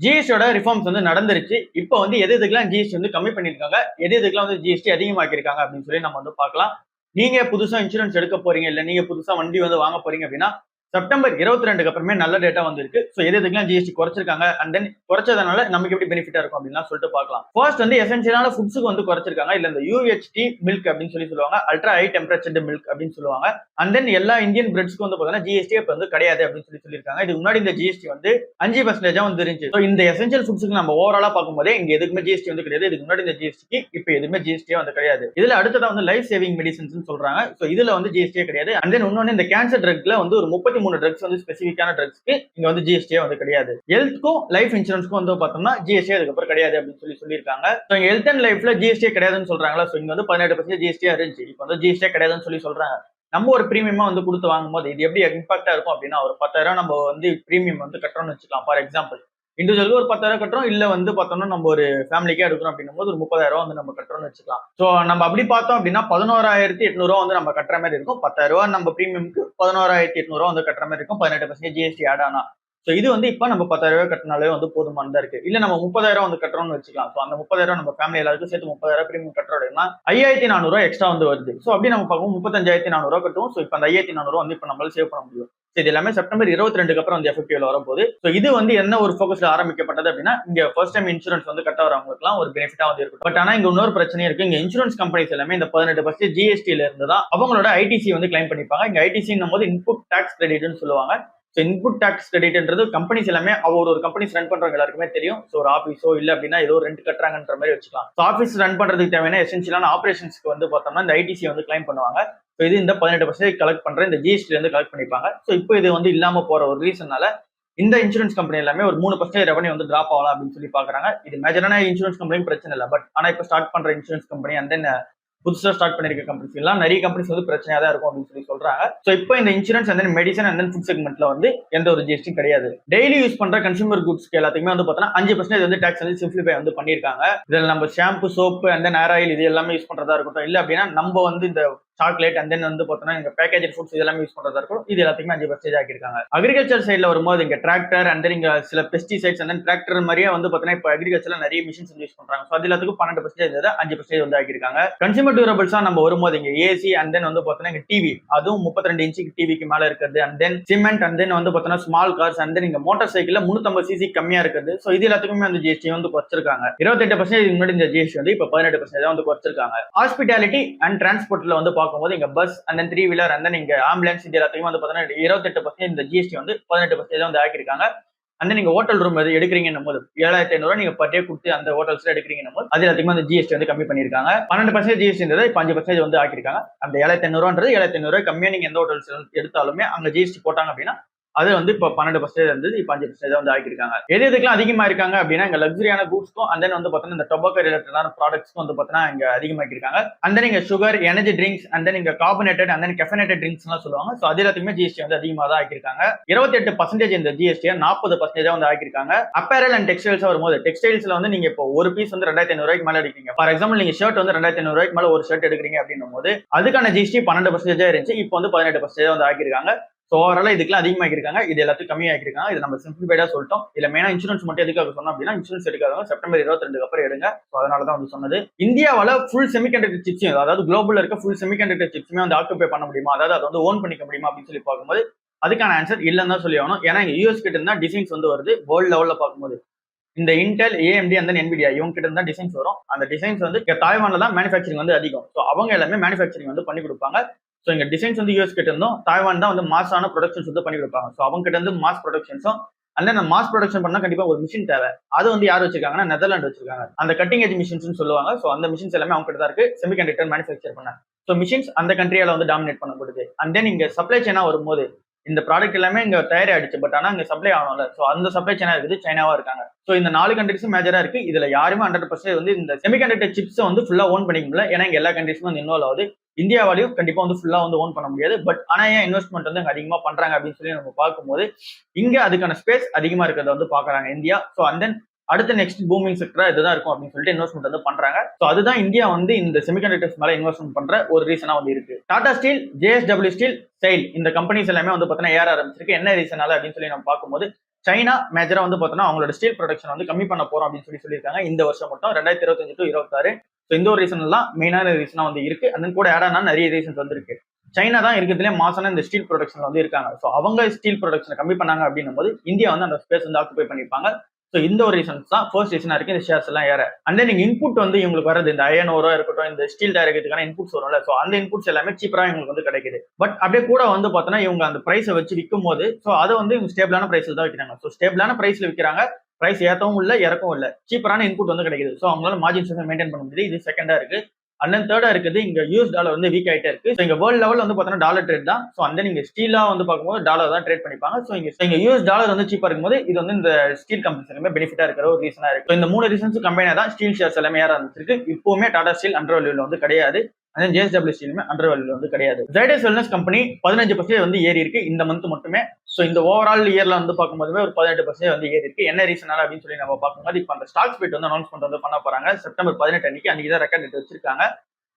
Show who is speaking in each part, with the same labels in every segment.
Speaker 1: ஜிஎஸ்டியோட reforms வந்து நடந்துருச்சு. இப்போ வந்து எது எதுக்கெல்லாம் ஜிஎஸ்டி வந்து கம்மி பண்ணியிருக்காங்க, எது எதுக்கெல்லாம் வந்து ஜிஎஸ்டி அதிகமாக்கியிருக்காங்க அப்படின்னு சொல்லி நம்ம வந்து பார்க்கலாம். நீங்க புதுசா இன்சூரன்ஸ் எடுக்க போறீங்க, இல்ல நீங்க புதுசா வண்டி வந்து வாங்க போறீங்க அப்படின்னா செப்டம்பர் 22க்கு அப்புறமே நல்ல டேட்டா வந்திருக்கு. ஸோ எது எதுக்கெல்லாம் ஜிஎஸ்டி குறைச்சிருக்காங்க அண்ட் தென் குறைச்சதுனால நமக்கு எப்படி பெனிஃபிட்டா இருக்கும் அப்படின்னு சொல்லிட்டு பார்க்கலாம். ஃபர்ஸ்ட் வந்து எசென்சியலான ஃபுட்ஸுக்கு வந்து குறைச்சிருக்காங்க. இல்ல இந்த யூஹெச்டி மில்க் அப்படின்னு சொல்லுவாங்க, அல்ட்ரா ஹை டெம்பரேச்சர்டு மில்க் அப்படின்னு சொல்லுவாங்க. அண்ட் தென் எல்லா இந்தியன் பிரெட்ஸ்க்கு வந்து பார்த்தீங்கன்னா ஜிஎஸ்டி இப்போ வந்து கிடையாது அப்படின்னு சொல்லியிருக்காங்க. இதுக்கு முன்னாடி இந்த ஜிஎஸ்டி வந்து 5% வந்து இருந்துச்சு. ஸோ இந்த எசென்சியல் ஃபுட்ஸுக்கு நம்ம ஓவராலா பார்க்கும்போதே இங்க எதுக்குமே ஜிஎஸ்டி வந்து கிடையாது. இதுக்கு முன்னாடி இந்த ஜிஎஸ்டிக்கு இப்போ எதுவுமே ஜிஎஸ்டியே வந்து கிடையாது. இதுல அடுத்ததா வந்து லைஃப் சேவிங் மெடிசன்ஸ் சொல்றாங்க. ஸோ இதுல வந்து ஜிஎஸ்டியே கிடையாது. அண்ட் தென் இன்னொன்னு இந்த கேன்சர் ட்ரக்ல வந்து ஒரு 33 ட்ரக்ஸ் வந்து ஸ்பெசிஃபிக்கான ட்ரக்ஸ்க்கு இங்க வந்து ஜிஎஸ்டியே வந்து கிடையாது. ஹெல்த்க்கும் லைஃப் இன்சூரன்ஸ்க்கும் வந்து பார்த்தோம்னா ஜிஎஸ்டி அதுக்கப்புறம் கிடையாது அப்படின்னு சொல்லியிருக்காங்க. ஸோ இங்க ஹெல்த் அண்ட் லைஃப்ல ஜிஎஸ்டியே கிடையாதுன்னு சொல்றாங்களா. ஸோ இங்க வந்து 18% ஜிஎஸ்டியா இருந்துச்சு. இப்போ வந்து ஜிஎஸ்டியே கிடையாதுன்னு சொல்றாங்க. நம்ம ஒரு பிரீமியமா வந்து கொடுத்து வாங்கும் போது இது எப்படி இம்பாக்டா இருக்கும் அப்படின்னா, ஒரு 10,000 நம்ம வந்து பிரீமியம் வந்து கட்டுறோம்னு வச்சுக்கலாம். ஃபார் எக்ஸாம்பிள் இண்டிவிஜுவலுக்கு ஒரு 10,000 கட்டுறோம், இல்ல வந்து பார்த்தோம்னா நம்ம ஒரு ஃபேமிலிக்கே எடுக்கிறோம் அப்படின்னும் போது ஒரு 30,000 வந்து நம்ம கட்டுறோம்னு வச்சுக்கலாம். ஸோ நம்ம அப்படி பார்த்தோம் அப்படின்னா 11,800 வந்து நம்ம கட்டுற மாதிரி இருக்கும். 10,000 நம்ம பிரீமியம்க்கு 11,800 வந்து கட்டுற மாதிரி இருக்கும். 18% ஜிஎஸ்டி ஆட் ஆனா. ஸோ இது வந்து இப்போ நம்ம 10,000 கட்டினாலே வந்து போதுமானதா இருக்கு. இல்ல நம்ம 30,000 வந்து கட்டுறோம்னு வச்சுக்கலாம். ஸோ அந்த 30,000 நம்ம ஃபேமிலி எல்லாருக்கும் சேர்த்து 30,000 பிரீமியம் கட்டுறோம் அப்படின்னா 5,400 எக்ஸ்ட்ரா வந்து வருது. ஸோ அப்படி நம்ம பார்க்கும் 35,400 கட்டுவோம். ஸோ இப்போ அந்த 5,400 வந்து இப்போ நம்மளால சேவ் பண்ண முடியும். இது எல்லாமே செப்டம்பர் 22க்கு அப்புறம் வந்து எஃபெக்டிவ்ல வரப்போகுது. ஸோ இது வந்து என்ன ஒரு ஃபோக்கஸ்ல ஆரம்பிக்கப்பட்டது அப்படின்னா, இங்க ஃபர்ஸ்ட் டைம் இன்சூரன்ஸ் வந்து கட்ட வரவங்களுக்குலாம் ஒரு பெனிஃபிட்டா வந்து இருக்கும். பட் ஆனா இங்க இன்னொரு பிரச்சனையும் இருக்கு. இங்க இன்சூரன்ஸ் கம்பெனிஸ் எல்லாமே இந்த 18% ஜிஎஸ்டில இருந்து தான் அவங்களோட ஐடிசி வந்து கிளைம் பண்ணிப்பாங்க. இங்க ஐடிசின்னும் போது இன்புட் டாக்ஸ் கிரெடிட்னு சொல்லுவாங்க. ஸோ இன்புட் டாக்ஸ் கிரெடிட்ன்றது கம்பெனிஸ் எல்லாமே ஒரு கம்பெனிஸ் ரன் பண்றவங்க எல்லாருக்குமே தெரியும். ஸோ ஒரு ஆஃபீஸோ இல்ல அப்படின்னா ஏதோ ரெண்ட் கட்டுறாங்கன்ற மாதிரி வச்சுக்கலாம். ஸோ ஆஃபீஸ் ரன் பண்றதுக்கு தேவையான எசென்சியலான ஆபரேஷன்ஸ்க்கு வந்து பார்த்தோம்னா இந்த ஐடிசி வந்து கிளைம் பண்ணுவாங்க. ஸோ இது இந்த 18% கலெக்ட் பண்ற இந்த ஜிஎஸ்டி வந்து கலெக்ட் பண்ணிப்பாங்க. ஸோ இப்போ இது வந்து இல்லாம போற ஒரு ரீசன்னால இந்த இன்சூரன்ஸ் கம்பெனி எல்லாமே ஒரு 3% ரெவன்யூ வந்து டிராப் ஆகலாம் அப்படின்னு சொல்லி பாக்குறாங்க. இது மேஜரான இன்சூரன்ஸ் கம்பெனியும் பிரச்சனை இல்லை. பட் ஆனா இப்போ ஸ்டார்ட் பண்ற இன்சூரன்ஸ் கம்பெனி அண்ட் தென் புதுசாக ஸ்டார்ட் பண்ணிருக்க கம்பெனிஸ் எல்லாம் நிறைய கம்பெனிஸ் வந்து பிரச்சனையா தான் இருக்கும் அப்படின்னு சொல்றாங்க. ஸோ இப்போ இந்த insurance and then medicine and then food செக்மெண்ட்ல வந்து எந்த ஒரு ஜிஎஸ்டி கிடையாது. டெய்லி யூஸ் பண்ற கன்சூமர் குட்ஸ்க்கு எல்லாத்துக்குமே வந்து பார்த்தோன்னா 5% வந்து டாக்ஸ் வந்து சிம்பிளிஃபை வந்து பண்ணியிருக்காங்க. இதில் நம்ம shampoo, soap and then hair oil இது எல்லாமே யூஸ் பண்றதா இருக்கட்டும், இல்லை அப்படின்னா நம்ம வந்து இந்த சாக்லேட் அண்ட் தென் வந்து பார்த்தோன்னா இங்க பேக்கேஜ் ஃபுட்ஸ் இதெல்லாம் யூஸ் பண்றதா இருக்கும். இது எல்லாத்துக்குமே 5% ஆக்கியிருக்காங்க. அக்ரிகல்ச்சர் சைட்ல வரும்போது இங்க டிராக்டர் அண்ட் தென் இங்க சில பெஸ்டிசைட்ஸ் அண்ட் தென் டிராக்டர் மாதிரியே வந்து பார்த்தோன்னா இப்போ அக்ரிகல்ச்சர்ல நிறைய மிஷின்ஸ் வந்து யூஸ் பண்றாங்க. ஸோ அது எல்லாத்துக்கும் 12% 5% வந்து ஆக்கியிருக்காங்க. கன்சூமர் டியூரபிள்ஸா நம்ம வரும்போது இங்க ஏசி அண்ட் தென் வந்து பார்த்தோன்னா இங்க டிவி, அதுவும் 32 இன்ச்சுக்கு டிவிக்கு மேல இருக்கிறது and then cement and then வந்து பார்த்தோன்னா ஸ்மால் கார்ஸ் அண்ட் தென் இங்க மோட்டார் சைக்கிள் 350 சிசி கம்மியா இருக்குது. ஸோ இது எல்லாத்துக்குமே வந்து ஜிஎஸ்டி வந்து குறைச்சிருக்காங்க. 28% முன்னாடி இந்த ஜிஎஸ்டி வந்து இப்போ 18% வந்து குறைச்சிருக்காங்க. ஹாஸ்பிட்டாலிட்டி அண்ட் டிரான்ஸ்போர்ட்ல வந்து பார்க்கும்போது இங்க bus and then 3 wheeler and then இங்க ஆம்புலன்ஸ் இது எல்லாத்தையும் வந்து பார்த்தீங்கன்னா 28% இந்த ஜிஎஸ்டி வந்து 18% வந்து ஆக்கியிருக்காங்க. அந்த நீங்க ஹோட்டல் ரூம் எடுக்கிறீங்கன்னும் போது 7,500 நீங்க பர் டே கொடுத்து அந்த ஹோட்டல்ஸ்ல எடுக்கிறீங்கன்னும் போது அது எல்லாத்தையுமே அந்த ஜிஎஸ்டி வந்து கம்மி பண்ணிருக்காங்க. 12% ஜிஎஸ்டி இருந்தது, இப்போ 5% வந்து ஆக்கியிருக்காங்க. அந்த 7,500 7,500 கம்மியா நீங்க எந்த ஹோட்டல்ஸ் எடுத்தாலுமே அங்க ஜிஎஸ்டி போட்டாங்க அப்படின்னா அது வந்து இப்போ 12% இருந்தது, இப்போ 5% வந்து ஆக்கியிருக்காங்க. எதுக்கெல்லாம் அதிகமா இருக்காங்க அப்படின்னா இங்க லக்ஸரியான கூட்ஸ்க்கும் அண்ட் தென் வந்து பார்த்தீங்கன்னா இந்த டொபாக்கோ ரிலேட்டடான ப்ராடக்ட்ஸ்க்கும் வந்து பார்த்தீங்கன்னா இங்க அதிகமாக்கிருக்காங்க. அண்ட் தென் இங்க sugar, energy drinks and then இங்க கார்பனேட்டட் அண்ட் தென் கெஃபனேட்டட் ட்ரிங்க்ஸ் எல்லாம் சொல்லுவாங்க. ஸோ அது எல்லாத்துக்குமே ஜிஎஸ்டி வந்து அதிகமாக தான் ஆக்கியிருக்காங்க. 28% இந்த ஜிஎஸ்டி 40% வந்து ஆக்கியிருக்காங்க. அப்பேரல் அண்ட் டெக்ஸ்டைல்ஸ் வரும்போது டெக்ஸ்டைல்ஸ்ல வந்து நீங்க இப்போ ஒரு பீஸ் வந்து 2,500 மேல எடுக்கிறீங்க. ஃபார் எக்ஸாம்பிள் நீங்க ஷர்ட் வந்து 2,500 மேல ஒரு ஷர்ட் எடுக்கிறீங்க அப்படின்னும் போது அதுக்கான ஜிஎஸ்டி 12% இருந்துச்சு, இப்போ வந்து 18% வந்து ஆக்கியிருக்காங்க. ஸோ ஓவரால் இதுக்கெல்லாம் அதிகமாக்கிருக்காங்க, இது எல்லாத்தையும் கம்மியாக்கிருக்காங்க. இது நம்ம சிம்பிளிஃபைடா சொல்லிட்டோம். இல்ல மெயினா இன்சூரன்ஸ் மட்டும் எதுக்காக சொன்னோம் அப்படின்னா இன்சூரன்ஸ் எடுக்காதவங்க செப்டம்பர் 22க்கு அப்புறம் எடுங்க. ஸோ அதனாலதான் வந்து சொன்னது. இந்தியாவில் ஃபுல் செமிகண்டக்டர் சிப்ஸும், அதாவது குளோபல்ல இருக்க ஃபுல் செமிகண்டக்டர் சிப்ஸுமே வந்து ஆக்குபை பண்ண முடியுமா, அதாவது அதை வந்து ஓன் பண்ணிக்க முடியுமா அப்படின்னு சொல்லி பார்க்கும்போது அதுக்கான ஆன்சர் இல்லைன்னு தான் சொல்லி ஆகணும். ஏன்னா இங்க யூஎஸ் கிட்ட இருந்தா டிசைன்ஸ் வந்து வருது. வேர்ல்டு லெவல்ல பார்க்கும்போது இந்த இன்டெல், ஏஎம்டி அந்த என்விடியா இவங்க கிட்ட இருந்தா டிசைன்ஸ் வரும். அந்த டிசைன்ஸ் வந்து தாய்வான்ல தான் மேனுஃபேக்சரிங் வந்து அதிகம். ஸோ அவங்க எல்லாமே மேனுஃபேக்சரிங் வந்து பண்ணி கொடுப்பாங்க. ஸோ இங்க டிசைன்ஸ் வந்து யூஎஸ் கிட்ட இருந்தும் தாய்வான் தான் வந்து மாஸான ப்ரொடக்ஷன்ஸ் வந்து பண்ணி கொடுப்பாங்க. ஸோ அவங்க கிட்ட இருந்து மாஸ் ப்ரொடக்ஷன்ஸும் அந்த மாஸ் ப்ரொடக்ஷன் பண்ணா கண்டிப்பா ஒரு மிஷின் தேவை. அது வந்து யார் வச்சிருக்காங்கன்னா நெதர்லாந்து வச்சிருக்காங்க. அந்த கட்டிங் எஜ் மிஷின்ஸ் சொல்லுவாங்க. ஸோ அந்த மிஷின்ஸ் எல்லாமே அவங்க கிட்ட தான் இருக்கு, செமிகண்டக்டர் மேனுஃபேக்சர் பண்ண. ஸோ மிஷின்ஸ் அந்த கண்ட்ரியால வந்து டாமினேட் பண்ணப்படுது. அண்ட் தென் இங்க சப்ளை செயினா வரும்போது இந்த ப்ராடக்ட் எல்லாமே இங்க தயாராயிடுச்சு, பட் ஆனா இங்க சப்ளை ஆகணும்ல. ஸோ அந்த சப்ளை செயினா இருக்குது, சைனாவா இருக்காங்க. ஸோ இந்த 4 கண்ட்ரிஸும் மேஜரா இருக்கு. இதுல யாருமே 100% வந்து இந்த செமிகண்டக்டர் சிப்ஸை வந்து ஃபுல்லா ஓன் பண்ணிக்க முடியல. ஏன்னா இங்க எல்லா கண்ட்ரிஸும் வந்து இன்வால்வ் ஆகுது. இந்தியாவாலையும் கண்டிப்பா வந்து ஃபுல்லா வந்து ஓன் பண்ண முடியாது. பட் ஆனா ஏன் இன்வெஸ்ட்மெண்ட் வந்து அதிகமா பண்றாங்க அப்படின்னு சொல்லி நம்ம பார்க்கும்போது இங்க அதுக்கான ஸ்பேஸ் அதிகமா இருக்கிறத வந்து பாக்குறாங்க இந்தியா. ஸோ அண்ட் தென் அடுத்த நெக்ஸ்ட் பூமிங் செக்டரா இதுதான் இருக்கும் அப்படின்னு சொல்லிட்டு இன்வெஸ்ட்மெண்ட் வந்து பண்றாங்க. ஸோ அதுதான் இந்தியா வந்து இந்த செமிகண்டக்டர்ஸ் மேல இன்வெஸ்ட்மெண்ட் பண்ற ஒரு ரீசனா வந்து இருக்கு. Tata steel, JSW steel, sail இந்த கம்பெனிஸ் எல்லாமே வந்து பார்த்தீங்கன்னா ஏற ஆரம்பிச்சிருக்கு. என்ன ரீசனால அப்படின்னு சொல்லி நம்ம பார்க்கும்போது சைனா மேஜரா வந்து பார்த்தோம்னா அவங்களோட ஸ்டீல் ப்ரொடக்ஷன் வந்து கம்மி பண்ண போறோம் அப்படின்னு சொல்லியிருக்காங்க இந்த வருஷம் மட்டும் 2025 to 26. ஸோ இந்த ஒரு ரீசன் எல்லாம் மெயினான ரீசனா வந்து இருக்கு. அந்த கூட ஆட் ஆனா நிறைய ரீசன்ஸ் வந்து இருக்கு. சைனா தான் இருக்கிறதுலே மாசான இந்த ஸ்டீல் ப்ரொடக்ஷன் வந்து இருக்காங்க. ஸோ அவங்க ஸ்டீல் ப்ரொடக்ஷன் கம்மி பண்ணாங்க அப்படின்னும் போது இந்தியா வந்து அந்த ஸ்பேஸ் வந்து ஆக்குபை பண்ணிருப்பாங்க. ஸோ இந்த ஒரு ரீசன்ஸ் தான் ஃபர்ஸ்ட் ரீசனா இருக்கு இந்த ஷேர்ஸ் எல்லாம் ஏற. அண்ட் தென் இன்புட் வந்து இவங்களுக்கு வரது இந்த அயன் ஓரோ இருக்கட்டும், இந்த ஸ்டீல் தயாரிக்கிறதுக்கான இன்புட்ஸ் வரும்ல, ஸோ அந்த இன்புட்ஸ் எல்லாமே சீப்பரா இவங்களுக்கு வந்து கிடைக்குது. பட் அப்படியே கூட வந்து பார்த்தோன்னா இவங்க அந்த பிரைஸை வச்சு விற்கும் போது ஸோ அதை வந்து இவங்க ஸ்டேபிளான பிரைஸ்ல தான் விற்கிறாங்க. ஸோ ஸ்டேபிளான பிரைஸ்ல விற்கிறாங்க, பிரைஸ் ஏற்றவும் இல்லை இறக்கவும் இல்லை, சீப்பரான இன்புட் வந்து கிடைக்குது. ஸோ அவங்களால மார்ஜின்ஸ் வந்து மெயின்டைன் பண்ண முடியுது. இது செகண்டா இருக்கு. அண்ட் தென் தேர்டா இருக்குது இங்க யூஎஸ் டாலர் வந்து வீக் ஆயிட்டே இருக்கு. ஸோ இங்க வேர்ல்ட் லெவல் வந்து பார்த்தோன்னா டாலர் ட்ரேட் தான். ஸோ அந்த நீங்க ஸ்டீலா வந்து பார்க்கும்போது டாலர் தான் ட்ரேட் பண்ணிப்பாங்க. ஸோ இங்க யூஎஸ் டாலர் வந்து சீப்பா இருக்கும்போது இது வந்து இந்த ஸ்டீல் கம்பெனிஸ் எல்லாமே பெனிஃபிட்டா இருக்கிற ஒரு ரீசனா இருக்கு. ஸோ இந்த 3 ரீசன்ஸ் கம்பெனியா தான் ஸ்டீல் ஷேர்ஸ் எல்லாமே ஏற ஆரம்பிச்சிருக்கு. இப்பவுமே டாடா ஸ்டீல் அண்டர் வேல்யூல வந்து கிடையாது. அதே ஜேஎஸ்டபிள்யூ ஸ்டீலுமே அண்டர் வேல்யூல வந்து கிடையாது. ஜைடஸ் வெல்னஸ் கம்பெனி 15% வந்து ஏறி இருக்கு இந்த மந்த் மட்டுமே. ஸோ இந்த ஓவரால் இயர்ல வந்து பார்க்கும்போதுமே ஒரு 18% வந்து ஏறி இருக்கு. என்ன ரீசனால அப்படின்னு சொல்லி நம்ம பார்க்கும்போது இப்போ அந்த ஸ்டாக் ஸ்பிளிட் வந்து அனௌன்ஸ்மெண்ட் வந்து பண்ண போறாங்க செப்டம்பர் 18 அன்னைக்கு தான் ரெக்கார்ட் டேட் வச்சிருக்காங்க.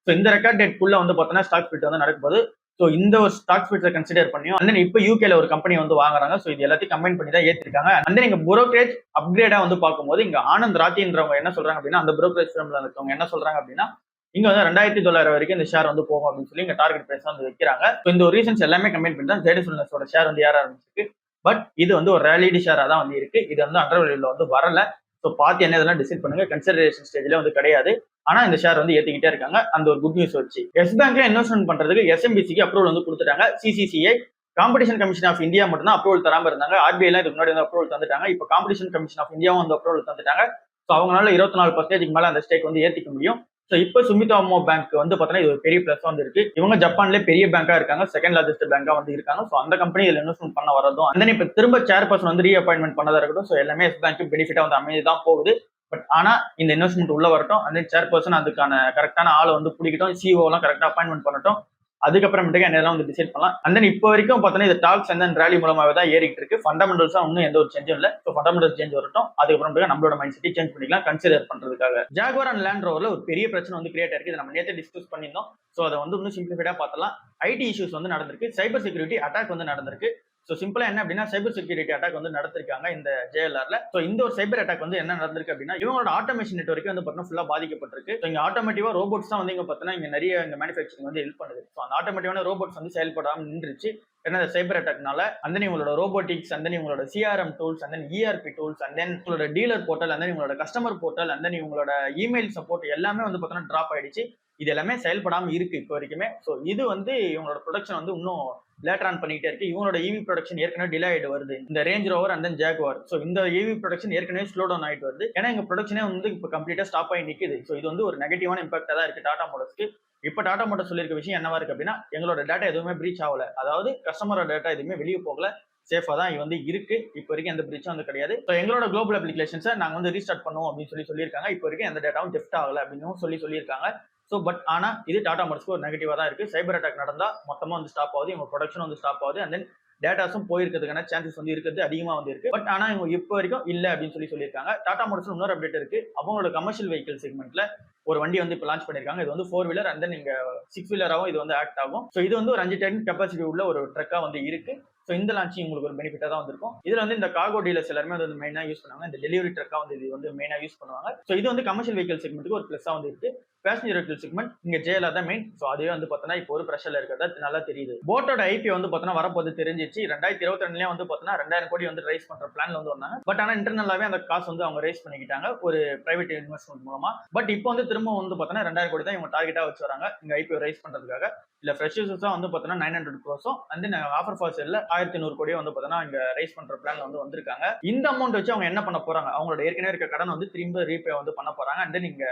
Speaker 1: ஸோ இந்த ரெக்கார்ட் டேட்குள்ள வந்து பார்த்தோன்னா ஸ்டாக் ஸ்பிளிட் வந்து நடக்கும்போது ஸோ இந்த ஒரு ஸ்டாக் ஸ்பிளிட்டை கன்சிடர் பண்ணியும் அண்ட் இப்போ யூகேல ஒரு கம்பெனி வந்து வாங்குறாங்க. ஸோ இது எல்லாத்தையும் கம்பைன் பண்ணி தான் ஏற்றிருக்காங்க. அண்ட் நீங்க புரோக்கரேஜ் அப்கிரேடா வந்து பார்க்கும்போது இங்க ஆனந்த் ராத்தின்றவங்க என்ன சொல்றாங்க அப்படின்னா அந்த புரோக்கரேஜ் ஃபர்ம்ல இருக்கவங்க என்ன சொல்றாங்க அப்படின்னா இங்க வந்து 2900 வரைக்கும் இந்த ஷேர் வந்து போகும் அப்படின்னு சொல்லி இங்க டார்கெட் பிரைஸ் வந்து வைக்கிறாங்க. இந்த ஒரு ரீசன்ஸ் எல்லாமே கம்பைன் பண்ணி தான் ஜேடிஎஸ் வெல்னஸோட ஷேர் வந்து ஏற ஆரம்பிச்சிருக்கு. பட் இது வந்து ஒரு ரேலிடி ஷேரா தான் வந்து இருக்கு. இது வந்து அண்டர் வேல்யூல வந்து வரல. ஸோ பார்த்து என்ன இதெல்லாம் டிசைட் பண்ணுங்க. கன்சிடரேஷன் ஸ்டேஜ்ல வந்து கிடையாது. ஆனா இந்த ஷேர் வந்து ஏத்திக்கிட்டே இருக்காங்க. அந்த ஒரு குட் நியூஸ் வச்சு எஸ் பேங்க்ல இன்வெஸ்ட்மெண்ட் பண்றதுக்கு எஸ்எம்பிசிக்கு அப்ரூவல் வந்து கொடுத்துட்டாங்க. சிசிசிஐ காம்படிஷன் கமிஷன் ஆஃப் இந்தியா மட்டும் தான் அப்ரூவல் தராம இருந்தாங்க. ஆர்பிஐ எல்லாம் இதுக்கு முன்னாடி வந்து அப்ரூவல் தந்துட்டாங்க. இப்போ காம்படிஷன் கமிஷன் ஆஃப் இந்தியாவும் வந்து அப்ரூவல் தந்துட்டாங்க. ஸோ அவங்களால 24% மேல அந்த ஸ்டேக் வந்து ஏத்திக்க முடியும். ஸோ இப்போ சுமிதோமோ பேங்க் வந்து பார்த்தீங்கன்னா இது ஒரு பெரிய பிளஸ் வந்து இருக்கு. இவங்க ஜப்பான்லேயே பெரிய பேங்கா இருக்காங்க, செகண்ட் லார்ஜஸ்ட் பேங்கா வந்து இருக்காங்க. ஸோ அந்த கம்பெனி இதில் இன்வெஸ்ட்மெண்ட் பண்ண வரதும் அந்த இப்போ திரும்ப சேர் பர்சன் வந்து ரீஅப்பாயின்மெண்ட் பண்ணதா இருக்கட்டும். ஸோ எல்லாமே எஸ் பேங்க் பெனிஃபிட்டா வந்து அமைதி தான் போகுது. பட் ஆனா இந்த இன்வெஸ்ட்மெண்ட் உள்ள வரட்டும், அந்த சேர் பர்சன் அதுக்கான கரெக்டான ஆளை வந்து பிடிக்கட்டும், சிஓ எல்லாம் கரெக்டா அப்பாயின்மெண்ட் பண்ணட்டும். அதுக்கப்புறமேட்டுக்கு என்னெல்லாம் வந்து டிசைட் பண்ணலாம். அண்ட் தென் இப்போ வரைக்கும் பார்த்தீங்கன்னா இந்த டாக்ஸ் அண்ட் ரேலி மூலமாவே தான் ஏறிட்டு இருக்கு. ஃபண்டமெண்டல்ஸா இன்னும் எந்த ஒரு சேஞ்சும் இல்லை. ஸோ ஃபண்டமெண்டல் சேஞ்ச் வரட்டும், அதுக்கப்புறமேட்டுக்கு நம்மளோட மைண்ட் செட்டை சேஞ்ச் பண்ணிக்கலாம் கன்சிடர் பண்றதுக்காக. ஜாகுவார் அண்ட் லேண்ட் ரோவர்ல ஒரு பெரிய பிரச்சனை வந்து கிரியேட் ஆயிருக்கு. இதை நம்ம நேற்று டிஸ்கஸ் பண்ணியிருந்தோம். ஸோ அதை வந்து இன்னும் சிம்பிளிஃபைடா பார்த்தலாம். ஐடி இஷ்யூஸ் வந்து நடந்திருக்கு, சைபர் செக்யூரிட்டி அட்டாக் வந்து நடந்திருக்கு. ஸோ சிம்பிளா என்ன அப்படின்னா சைபர் செக்யூரிட்டி அட்டாக் வந்து நடத்திருக்காங்க இந்த ஜேஎல்ஆர்ல. ஸோ இந்த ஒரு சைபர் அட்டாக் வந்து என்ன நடந்திருக்கு அப்படின்னா இவங்களோட ஆட்டோமேஷன் நெட்வொர்க் வந்து பார்த்தீங்கன்னா ஃபுல்லா பாதிக்கப்பட்டிருக்கு. ஸோ இங்க ஆட்டோமேட்டிவா ரோபோட்ஸ் தான் வந்து இங்க பார்த்தீங்கன்னா இங்க நிறைய இங்க மேனுஃபேக்சரிங் வந்து ஹெல்ப் பண்ணுது. ஸோ அந்த ஆட்டோமேட்டிவான ரோபோட்ஸ் வந்து செயல்படாமல் நின்றுச்சு. ஏன்னா இந்த சைபர் அட்டாக்னால அந்த உங்களோட ரோபோட்டிக்ஸ் அந்த உங்களோட சிஆர்எம் டூல்ஸ் அந்த இஆர்பி டூல்ஸ் அண்ட் தென் உங்களோட டீலர் போர்ட்டல் அந்த உங்களோட கஸ்டமர் போர்ட்டல் அந்த உங்களோட இமெயில் சப்போர்ட் எல்லாமே வந்து பார்த்தீங்கன்னா டிராப் ஆயிடுச்சு. இது எல்லாமே செயல்படாம இருக்கு இப்போ வரைக்குமே. ஸோ இது வந்து இவங்களோட ப்ரொடக்ஷன் வந்து இன்னும் லேட்டர் ஆன் பண்ணிட்டே இருக்கு. இவங்களோட ஈவி ப்ரொடக்ஷன் ஏற்கனவே டிலே ஆயிட்டு வருது. இந்த range rover and then Jaguar. So இந்த ஈவி ப்ரொடக்ஷன் ஏற்கனவே ஸ்லோ டவுன் ஆயிட்டு வருது. ஏன்னா எங்க ப்ரொடக்ஷனே வந்து இப்போ கம்ப்ளீட்டா ஸ்டாப் ஆகி நிக்குது. ஸோ இது வந்து ஒரு நெகட்டிவான இம்பாக்டா தான் இருக்கு டாடா மோட்டர்ஸ்க்கு. இப்போ டாடா மோட்டர்ஸ் சொல்லியிருக்க விஷயம் என்னவா இருக்கு அப்படின்னா எங்களோட டேட்டா எதுவுமே பிரீச் ஆகல, அதாவது கஸ்டமரோட டேட்டா எதுவுமே வெளியே போகல, சேஃபா தான் இது வந்து இருக்கு. இப்போ வரைக்கும் எந்த பிரீச்சும் வந்து கிடையாது. ஸோ எங்களோட குளோபல் அப்ளிகேஷன்ஸை நாங்க வந்து ரீஸ்டார்ட் பண்ணுவோம் அப்படின்னு சொல்லியிருக்காங்க. இப்போ வரைக்கும் எந்த டேட்டாவும் டெஃப்ட் ஆகல அப்படின்னு சொல்லியிருக்காங்க. ஸோ பட் ஆனா இது டாடா மோட்டர்ஸ்க்கு ஒரு நெகட்டிவா தான் இருக்கு. சைபர் அட்டாக் நடந்தா மொத்தமா வந்து ஸ்டாப் ஆகுது, இவங்க ப்ரொடக்ஷன் வந்து ஸ்டாப் ஆகுது, அண்ட் தென் டேட்டாஸும் போயிருக்கிறதுக்கான சான்சஸ் வந்து இருக்கிறது அதிகமா வந்து இருக்கு. பட் ஆனா இவங்க இப்போ வரைக்கும் இல்ல அப்படின்னு சொல்லியிருக்காங்க. டாடா மோட்டர்ஸ் இன்னொரு அப்டேட் இருக்கு. அவங்களோட கமர்ஷியல் வெஹிக்கிள் செக்மெண்ட்ல ஒரு வண்டி வந்து இப்போ லான்ச் பண்ணிருக்காங்க. இது வந்து 4 வீலர் அண்ட் தென் நீங்க 6 வீலராகவும் இது வந்து ஆக்ட் ஆகும். ஸோ இது வந்து ஒரு 5 டன் கெப்பாசிட்டி உள்ள ஒரு ட்ரக்கா வந்து இருக்கு. ஸோ இந்த லான்ச்சிங் உங்களுக்கு ஒரு பெனிஃபிட்டா தான் வந்திருக்கும். இதுல வந்து இந்த கார்கோ டீலர்ஸ் எல்லாருமே வந்து மெயினா யூஸ் பண்ணுவாங்க. இந்த டெலிவரி ட்ரக்கா வந்து இது வந்து மெயினா யூஸ் பண்ணுவாங்க. ஸோ இது வந்து கமர்ஷியல் வெஹிக்கிள் செக்மெண்ட்டுக்கு ஒரு பிளஸா வந்து இருக்கு. பேசஞ்சர் வெஹிக்கிள் செக்மெண்ட் இங்க ஜேஎல்ஆர் தான் மெயின். ஸோ அதுவே வந்து பார்த்தோன்னா இப்போ ஒரு ப்ரெஷர்ல இருக்கிறதா நல்லா தெரியுது. போட்டோட ஐபி வந்து பார்த்தோன்னா வரப்போது தெரிஞ்சிச்சு. 2022 வந்து பார்த்தோன்னா 2000 கோடி வந்து ரைஸ் பண்ற பிளான்ல வந்து வந்தாங்க. பட் ஆனா இன்டர்னலாவே அந்த காசு வந்து அவங்க ரைஸ் பண்ணிக்கிட்டாங்க ஒரு பிரைவேட் இன்வெஸ்ட்மெண்ட் மூலமா. பட் இப்போ வந்து திரும்ப வந்து பார்த்தோன்னா 2000 கோடி தான் இவங்க டார்கெட்டா வச்சு வராங்க இங்க ஐபிஓ ரைஸ் பண்றதுக்காக. இல்ல ஃப்ரெஷர்ஸ் தான் வந்து பார்த்தோன்னா 900 crores and then offer for சேல்ல 1100 கோடியை வந்து பார்த்தோன்னா இங்க ரைஸ் பண்ற பிளான்ல வந்து வந்திருக்காங்க. இந்த அமௌண்ட் வச்சு அவங்க என்ன பண்ண போறாங்க, அவங்களோட ஏற்கனவே இருக்க கடன் வந்து திரும்ப ரீபே வந்து பண்ண போறாங்க. அண்ட் தென் இங்க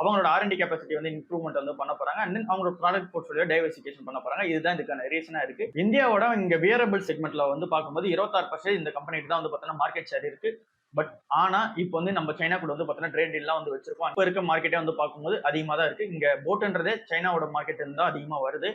Speaker 1: அவங்களோட ஆர்என்டி கெப்பாசிட்டி வந்து இம்ப்ரூவ்மெண்ட் வந்து பண்ண போறாங்க. அண்ட் தென் அவங்களோட ப்ராடக்ட் போர்ட்ஃபோலியோ டைவர்சிஃபிகேஷன் பண்ண போறாங்க. இதுதான் இதுக்கான ரீசனா இருக்கு. இந்தியாவோட இங்க வியரபிள் செக்மெண்ட்ல வந்து பார்க்கும்போது 26% இந்த கம்பெனிக்கு தான் வந்து பார்த்தோன்னா மார்க்கெட் ஷேர் இருக்கு. பட் ஆனா இப்போ வந்து நம்ம சைனா கூட வந்து பார்த்தோன்னா ட்ரேட் டீல்லாம் வந்து வச்சிருக்கோம். இப்போ இருக்க மார்க்கெட்டே வந்து பார்க்கும்போது அதிகமாக தான் இருக்கு. இங்க போட்டுன்றதே சைனாவோட மார்க்கெட் இருந்தா அதிகமா வருது.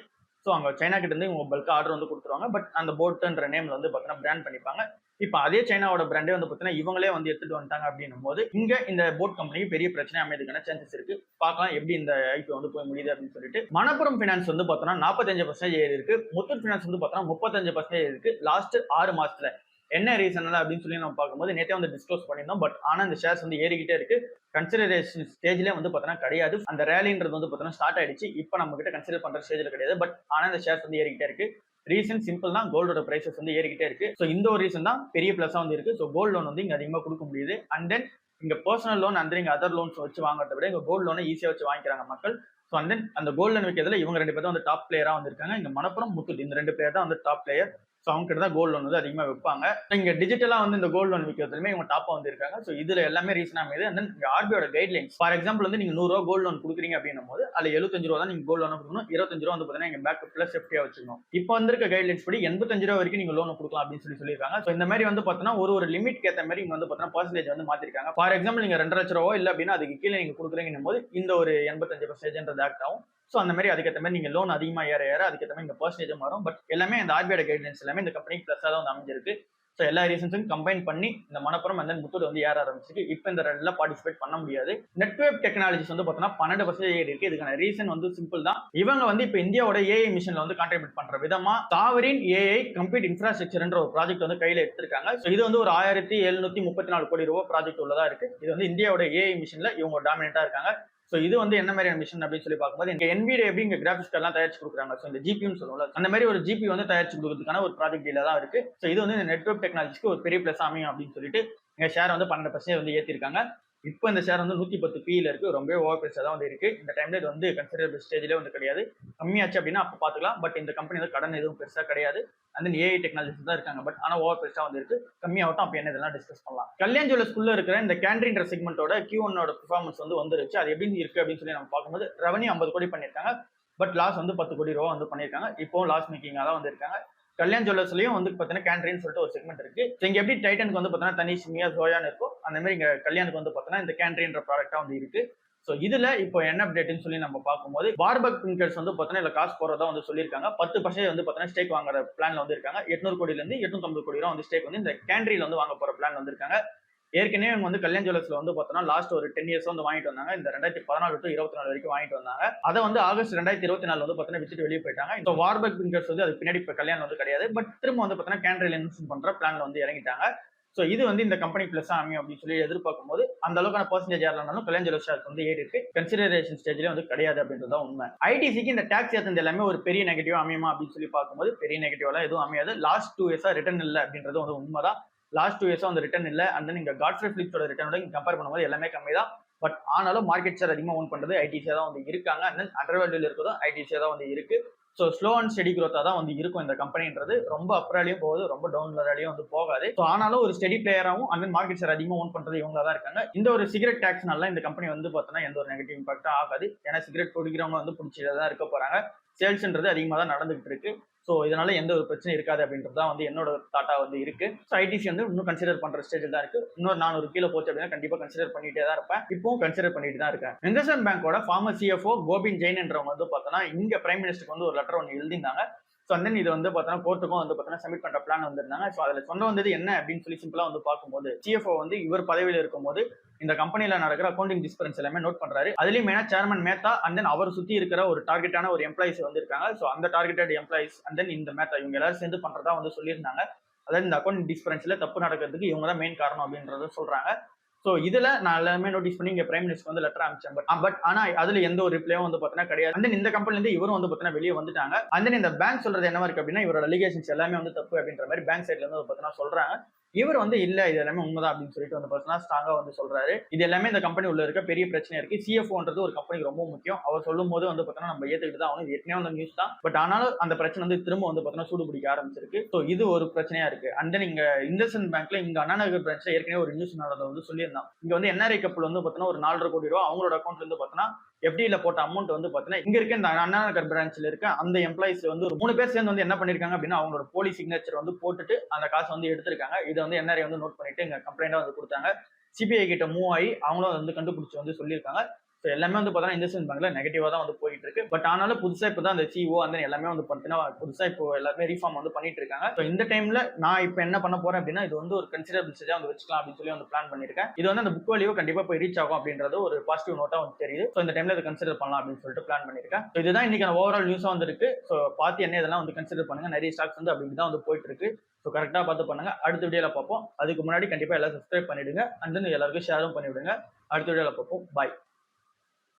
Speaker 1: ஸோ அங்க சைனா கிட்ட இருந்து இவங்க பல்கா ஆர்டர் வந்து கொடுத்துருவாங்க. பட் அந்த போட்டுன்ற நேம்ல வந்து பார்த்தோன்னா பிராண்ட் பண்ணிப்பாங்க. இப்போ அதே சைனாவோட பிராண்டே வந்து பார்த்தீங்கன்னா இவங்களே வந்து எடுத்துட்டு வந்துட்டாங்க அப்படின்னும் போது இங்க இந்த போட் கம்பெனிக்கு பெரிய பிரச்சனை அமையதுக்கான சான்சஸ் இருக்கு. பார்க்கலாம் எப்படி இந்த ஐபி வந்து போய் முடியுது அப்படின்னு சொல்லிட்டு. மணப்புரம் ஃபினான்ஸ் வந்து பார்த்தோன்னா 45% ஏறி இருக்கு. முத்தூட் ஃபினான்ஸ் வந்து பார்த்தோன்னா 35% இருக்கு லாஸ்ட் 6 மாசத்துல. என்ன ரீசன் அப்படின்னு சொல்லி நம்ம பார்க்கும்போது நேற்றே வந்து டிஸ்க்ளோஸ் பண்ணியிருந்தோம். பட் ஆனா இந்த ஷேர்ஸ் வந்து ஏறிக்கிட்டே இருக்கு. கன்சிடரேஷன் ஸ்டேஜ்ல வந்து பார்த்தீங்கன்னா கிடையாது. அந்த ரேலின்றது வந்து பார்த்தீங்கன்னா ஸ்டார்ட் ஆயிடுச்சு. இப்போ நம்ம கிட்ட கன்சிடர் பண்ற ஸ்டேஜ்ல கிடையாது. பட் ஆனா இந்த ஷேர்ஸ் வந்து ஏறிக்கிட்டே இருக்கு. ரீசன் சிம்பிள் தான், கோல்டோட பிரைசஸ் வந்து ஏறிக்கிட்டே இருக்கு. ஸோ இந்த ஒரு ரீசன் தான் பெரிய பிளஸா வந்து இருக்கு. ஸோ கோல்டு லோன் வந்து இங்க அதிகமாக கொடுக்க முடியுது. அண்ட் தென் இங்க பர்சனல் லோன் அண்ட் இங்க அதர் லோன்ஸ் வச்சு வாங்குறத விட இங்க கோல்டு லோனை ஈஸியா வச்சு வாங்கிக்கிறாங்க மக்கள். ஸோ அண்ட் தென் அந்த கோல்டு லோன் விற்கிறதுல இவங்க 2 பேர் தான் வந்து டாப் பிளேயரா வந்திருக்காங்க. இங்க மணப்புறம், முத்தூட் இந்த 2 பேர் தான் வந்து டாப் பிளேயர். ஸோ அவங்க கிட்ட தான் கோல்டு லோன் வந்து அதிகமாக வைப்பாங்க. இங்க டிஜிட்டலா வந்து இந்த கோல்டு லோன் விற்கிறதுலுமே இவங்க டாப்பா வந்து இருக்காங்க. ஸோ இதுல எல்லாமே ரீசனா அமைது. அண்ட் தென் ஆர்பிஐயோட கைட்லைன்ஸ், ஃபார் எக்ஸாம்பிள் வந்து நீங்க 100 ரூபா கோல்டு லோன் கொடுக்குறீங்க அப்படின்னும் போது அதுல 75 ரூபா தான் நீங்க கோல்டு லோன் கொடுக்கணும். 25 ரூபா வந்து பாத்தீங்கன்னா நீங்க பேக்கப்ல சேஃப்டியா வச்சுக்கணும். இப்போ வந்திருக்க கைட்லைன்ஸ் படி 85 ரூபா வரைக்கும் நீங்க லோன் கொடுக்கலாம் அப்படின்னு சொல்லியிருக்காங்க. ஸோ இந்த மாதிரி வந்து பாத்தீங்கன்னா ஒரு லிமிட் ஏற்ற மாதிரி இங்க வந்து பாத்தீங்கன்னா பர்சன்டேஜ் வந்து மாத்திருக்காங்க. ஃபார் எக்ஸாம்பிள் நீங்க 2 லட்சம் ரூபா இல்ல அப்படின்னா அதுக்கு கீழே நீங்க கொடுக்குறீங்கன்னும் போது இந்த ஒரு 85% ஆக்ட் ஆகும். ஸோ அந்த மாதிரி அதுக்கேற்ற மாதிரி நீங்க லோன் அதிகமா ஏற அதுக்கேற்ற மாதிரி இந்த பர்சன்டேஜ் மாறும். பட் எல்லாமே இந்த ஆர்பிஐ கைட்லைன்ஸ் எல்லாமே இந்த கம்பெனி பிளஸா தான் வந்து அமைஞ்சிருக்கு. ஸோ எல்லா ரீசன்ஸும் கம்பைன் பண்ணி இந்த மணப்புறம் அந்த முத்தூட் வந்து ஏற ஆரம்பிச்சிருக்கு. இப்போ இந்த ரெண்டுல பார்ட்டிசிபேட் பண்ண முடியாது. நெட்வேப் டெக்னாலஜிஸ் வந்து பார்த்தீங்கன்னா 12% ஏறி இருக்கு. இதுக்கான ரீசன் வந்து சிம்பிள் தான். இவங்க வந்து இப்போ இந்தியாவோட ஏஐ மிஷன்ல வந்து கான்ட்ரிபியூட் பண்ற விதமா சாவரின் ஏஐ கம்ப்ளீட் இன்ஃப்ராஸ்ட்ரக்சர்ன்ற ஒரு ப்ராஜெக்ட் வந்து கையில எடுத்திருக்காங்க. ஸோ இது வந்து ஒரு 1734 கோடி ரூபாய் ப்ராஜெக்ட் உள்ளதா இருக்கு. இது வந்து இந்தியாவோட ஏஐ மிஷன்ல இவங்க டாமினேட்டா இருக்காங்க. ஸோ இது வந்து என்ன மாதிரியான மிஷன் அப்படின்னு சொல்லி பார்க்கும்போது இங்க NVIDIA எப்படி இங்க கிராபிக்ஸ் கார்டெல்லாம் தயாரிச்சு கொடுக்குறாங்க. ஸோ இந்த ஜிபின்னு சொல்லுவோம்ல, அந்த மாதிரி ஒரு ஜிபி வந்து தயாரிச்சு கொடுக்கறதுக்கான ஒரு ப்ராஜெக்ட் டீல தான் இருக்கு. ஸோ இது வந்து இந்த நெட்வொர்க் டெக்னாலஜிக்கு ஒரு பெரிய பிளஸ் அமையும் அப்படின்னு சொல்லிட்டு எங்க ஷேர் வந்து 12% வந்து ஏற்றிருக்காங்க. இப்போ இந்த ஷேர் வந்து 110 பில இருக்கு. ரொம்ப ஓவர் பிரைஸா தான் வந்து இருக்கு. இந்த டைம்ல இது வந்து கன்சிடரபிள் ஸ்டேஜ்ல வந்து கிடையாது. கம்மியாச்சு அப்படின்னா அப்போ பார்த்துக்கலாம். பட் இந்த கம்பெனி வந்து கடன் எதுவும் பெருசா கிடையாது. அந்த ஏஐ டெக்னாலஜிஸ் தான் இருக்காங்க. பட் ஆனா ஓவர் பிரைஸா வந்து இருக்கு. கம்மியாகட்டும், அப்போ என்ன இதெல்லாம் டிஸ்கஸ் பண்ணலாம். கல்யாண் ஜுவல்லர்ஸ்குள்ள இருக்கிற இந்த கேண்டரின்ற செக்மெண்டோட Q1 பெர்ஃபார்மன்ஸ் வந்து வந்துருச்சு. அது எப்படி இருக்கு அப்படின்னு சொல்லி நம்ம பார்க்கும்போது ரெவன்யூ 50 கோடி பண்ணிருக்காங்க. பட் லாஸ் வந்து 10 கோடி ரூபா வந்து பண்ணிருக்காங்க. இப்போ லாஸ் மேக்கிங்கா தான் வந்து இருக்காங்க. கல்யாண் ஜுவல்லர்ஸ்லயும் வந்து பாத்தீங்கன்னா கேண்டரின்னு சொல்லிட்டு ஒரு செக்மெண்ட் இருக்கு. இங்க எப்படி டைட்டனுக்கு வந்து பாத்தீங்கன்னா தனி சிமியா ஜோயான்னு இருக்கும், அந்த மாதிரி இங்க கல்யாணுக்கு வந்து பாத்தீங்கன்னா இந்த கேண்டரின்ற ப்ராடக்டா வந்து இருக்கு. ஸோ இதுல இப்போ என்ன அப்டேட்னு சொல்லி நம்ம பார்க்கும்போது வார்பக் பிங்கர்ஸ் வந்து பார்த்தீங்கன்னா இல்லை காசு போறதா வந்து சொல்லியிருக்காங்க. 10% வந்து பார்த்தீங்கன்னா ஸ்டேக் வாங்குற பிளான்ல வந்து இருக்காங்க. 800 கோடியில இருந்து 850 கோடி ரூபா வந்து ஸ்டேக் வந்து இந்த கேண்டரியில வந்து வாங்க போற பிளான் வந்து இருக்காங்க. ஏற்கனவே இவங்க வந்து கல்யாண் ஜுவல்லர்ஸ்ல வந்து பார்த்தோம்னா லாஸ்ட் ஒரு 10 இயர்ஸ் வந்து வாங்கிட்டு வந்தாங்க. இந்த 2014 டு 24 வரைக்கும் வாங்கிட்டு வந்தாங்க. அதை வந்து ஆகஸ்ட் 2024 வந்து பார்த்தீங்கன்னா வித்துட்டு வெளியே போயிட்டாங்க. இந்த வார்பக் பிங்கர்ஸ் வந்து அதுக்கு பின்னாடி இப்போ கல்யாணம் வந்து கிடையாது. பட் திரும்ப வந்து பார்த்தீங்கன்னா கேண்டரியில் இன்வெஸ்ட் பண்ற பிளான்ல வந்து இறங்கிட்டாங்க. ஸோ இது வந்து இந்த கம்பெனி பிளஸ் அமையும் அப்படின்னு சொல்லி எதிர்பார்க்கும் போது அந்த அளவுக்கான பர்சன்டேஜ் ஏறலனாலும் கல்யாண் ஜுவல்லர்ஸ் வந்து ஏறி இருக்கு. கன்சிடரேஷன் ஸ்டேஜ்ல வந்து கிடையாது அப்படின்றத உண்மை. ஐடிசிக்கு இந்த டாக்ஸ் ஏற்றது எல்லாமே ஒரு பெரிய நெகட்டிவ் அமையுமா அப்படின்னு சொல்லி பார்க்கும்போது பெரிய நெகட்டிவ்லாம் எதுவும் அமையாது. லாஸ்ட் 2 இயர்ஸா ரிட்டர்ன் இல்லை அப்படின்றது வந்து உண்மைதான். லாஸ்ட் 2 இயர்ஸா வந்து ரிட்டர்ன் இல்லை. அண்ட் நீங்க காட்ஃப்ரே ஃபிலிப்ஸோட ரிட்டர்னோட கம்பேர் பண்ணும்போது எல்லாமே கம்மி தான். பட் ஆனாலும் மார்க்கெட் ஷேர் அதிகமாக ஓன் பண்றது ஐடிசியா தான் வந்து இருக்காங்க. அண்ட் தென் அண்டர் வேல்யூல இருக்கிறதும் ஐடிசியா தான் வந்து இருக்கு. ஸோ ஸ்லோ அண்ட் ஸ்டெடி க்ரோத்தா தான் வந்து இருக்கும் இந்த கம்பெனின்றது. ரொம்ப அப்ராலையும் போகுது, ரொம்ப டவுன்லராலையும் வந்து போகாது. ஸோ ஆனாலும் ஒரு ஸ்டெடி பிளேயராகவும் அந்த மார்க்கெட் ஷேர் அதிகமாக ஓன் பண்றது இவங்க தான் இருக்காங்க. இந்த ஒரு சிகரெட் டாக்ஸ்னால இந்த கம்பெனி வந்து பார்த்தோன்னா எந்த ஒரு நெகட்டிவ் இம்பாக்டும் ஆகாது. ஏன்னா சிகரெட் பிடிக்கிறவங்க வந்து பிடிச்சிட்டு தான் இருக்க போறாங்க. சேல்ஸ்ன்றது அதிகமாக தான் நடந்துகிட்டு இருக்கு. ஸோ இதனால எந்த ஒரு பிரச்சனையும் இருக்காது அப்படின்றது தான் வந்து என்னோட தாட்டா வந்து இருக்கு. ஸோ ஐடிசி வந்து இன்னும் கன்சிடர் பண்ற ஸ்டேஜில் தான் இருக்கு. இன்னொரு 400 கீழே போச்சு அப்படின்னா கண்டிப்பா கன்சிடர் பண்ணிட்டே தான் இருப்பேன். இப்பவும் கன்சிடர் பண்ணிட்டு தான் இருக்கேன். இண்டஸ்இண்ட் பேங்கோட ஃபார்மர் CFO கோபிந்த் ஜெயின் என்றவங்க வந்து பார்த்தோன்னா இங்க பிரைம் மினிஸ்டருக்கு வந்து ஒரு லெட்டர் ஒன்று எழுதியிருந்தாங்க. ஸோ தென் இது வந்து பார்த்தோன்னா கோர்ட்டுக்கும் வந்து பார்த்தோன்னா சப்மிட் பண்ற பிளான் வந்திருந்தாங்க. ஸோ அதில் சொன்ன வந்தது என்ன அப்படின்னு சொல்லி சிம்பிளா வந்து பார்க்கும்போது CFO வந்து இவர் பதவியில் இருக்கும்போது இந்த கம்பெனில நடக்கிற அக்கௌண்டிங் டிஸ்பரன்ஸ் எல்லாமே நோட் பண்றாரு. அதுலயும் மெயினா சேர்மன் மேத்தா அண்ட் தென் அவர் சுத்தி இருக்கிற ஒரு டார்கெட்டான ஒரு எம்ப்ளாயிஸ் வந்து இருக்காங்க. ஸோ அந்த டார்கெட்டட் எம்ப்ளாயிஸ் அண்ட் தென் இந்த மேத்தா இவங்க எல்லாரும் சேர்ந்து பண்றதா வந்து சொல்லியிருந்தாங்க. அதாவது இந்த அக்கௌண்டிங் டிஸ்பரன்ஸ்ல தப்பு நடக்கிறதுக்கு இவங்க தான் மெயின் காரணம் அப்படின்றத சொல்றாங்க. ஸோ இதுல நான் எல்லாமே நோட்டீஸ் பண்ணி இங்க பிரைம் மினிஸ்டர் வந்து லெட்டர் அனுப்பிச்சேன். பட் ஆனா அதுல எந்த ஒரு ரிப்ளையும் வந்து பார்த்தீங்கன்னா கிடையாது. அண்ட் இந்த கம்பெனில இருந்து இவரும் வந்து பார்த்தீங்கன்னா வெளியே வந்துட்டாங்க. அண்ட் இந்த பேங்க் சொல்றது என்னவா இருக்கு அப்படின்னா இவரோட அலிகேஷன்ஸ் எல்லாமே வந்து தப்பு அப்படின்ற மாதிரி பேங்க் சைட்ல இருந்து பார்த்தீங்கன்னா சொல்றாங்க. இவர் வந்து இல்ல இது எல்லாமே உண்மைதான் அப்படின்னு சொல்லிட்டு வந்து பார்த்தீங்கன்னா ஸ்ட்ராங்கா வந்து சொல்றாரு. இது எல்லாமே இந்த கம்பெனி உள்ள இருக்க பெரிய பிரச்சனை இருக்கு. CFOன்றது ஒரு கம்பெனிக்கு ரொம்ப முக்கியம். அவர் சொல்லும் போது வந்து பார்த்தீங்கன்னா நம்ம ஏத்துக்கிட்டு தான் ஆகணும். ஏற்கனவே வந்து நியூஸ் தான். பட் ஆனாலும் அந்த பிரச்சனை வந்து திரும்ப வந்து பார்த்தீங்கன்னா சூடு பிடிக்க ஆரம்பிச்சிருக்கு. ஸோ இது ஒரு பிரச்சனையா இருக்கு. அண்ட் தென் இங்க இண்டஸ்இண்ட் பேங்க்ல இங்க அண்ணா நகர் பிரான்ச்ல ஏற்கனவே ஒரு நியூஸ் நடந்தது வந்து சொல்லியிருந்தான். இங்க வந்து NRI கப்பல் வந்து பார்த்தீங்கன்னா ஒரு 4.5 கோடி ரூபாய் அவங்களோட அக்கௌண்ட்ல இருந்து பார்த்தீங்கன்னா FDல போட்ட அமௌண்ட் வந்து பார்த்தீங்கன்னா இங்க இருக்க இந்த அண்ணா நகர் பிரான்ச்ல இருக்க அந்த எம்ப்ளாயிஸ் வந்து ஒரு 3 பேர் சேர்ந்து வந்து என்ன பண்ணிருக்காங்க அப்படின்னா அவங்களோட போலி சிக்னேச்சர் வந்து போட்டுட்டு அந்த காசு வந்து எடுத்திருக்காங்க. இதை வந்து NRI வந்து நோட் பண்ணிட்டு இங்க கம்ப்ளைண்டா வந்து கொடுத்தாங்க. CBI கிட்ட மூவ் ஆகி அவங்களும் வந்து கண்டுபிடிச்சு வந்து சொல்லியிருக்காங்க. ஸோ எல்லாமே வந்து பார்த்தீங்கன்னா இண்டஸ்இண்ட் பேங்க்ல நெகட்டிவா தான் வந்து போயிட்டு இருக்கு. பட் ஆனாலும் புதுசா இப்போ தான் அந்த சிஓ அந்த எல்லாமே வந்து பார்த்தீங்கன்னா புதுசா இப்போ எல்லாருமே ரீஃபார்ம் வந்து பண்ணிட்டு இருக்காங்க. ஸோ இந்த டைம்ல நான் இப்போ என்ன பண்ண போறேன் அப்படின்னா, இது வந்து ஒரு கன்சிடரபிள் ஸ்டேஜா வந்து வச்சுக்கலாம் அப்படின்னு சொல்லி வந்து பிளான் பண்ணிருக்கேன். இது வந்து அந்த புக் வேல்யூ கண்டிப்பா போய் ரீச் ஆகும் அப்படின்றது ஒரு பாசிட்டிவ் நோட்டா வந்து தெரியுது. ஸோ இந்த டைம்ல இதை கன்சிடர் பண்ணலாம் அப்படின்னு சொல்லிட்டு பிளான் பண்ணிருக்கேன். ஸோ இதுதான் இன்னைக்கு ஓவரால் நியூஸா வந்து இருக்கு. ஸோ பார்த்து என்ன இதெல்லாம் வந்து கன்சிடர் பண்ணுங்க. நிறைய ஸ்டாக்ஸ் வந்து அப்படி தான் வந்து போயிட்டு இருக்கு. ஸோ கரெக்டாக பார்த்து பண்ணுங்க. அடுத்த வீடியோல பார்ப்போம். அதுக்கு முன்னாடி கண்டிப்பா எல்லாம் சப்ஸ்கிரைப் பண்ணிடுங்க. அண்ட் தென் எல்லாருக்கும் ஷேரும் பண்ணி விடுங்க. அடுத்த வீடியோல பார்ப்போம். பாய்.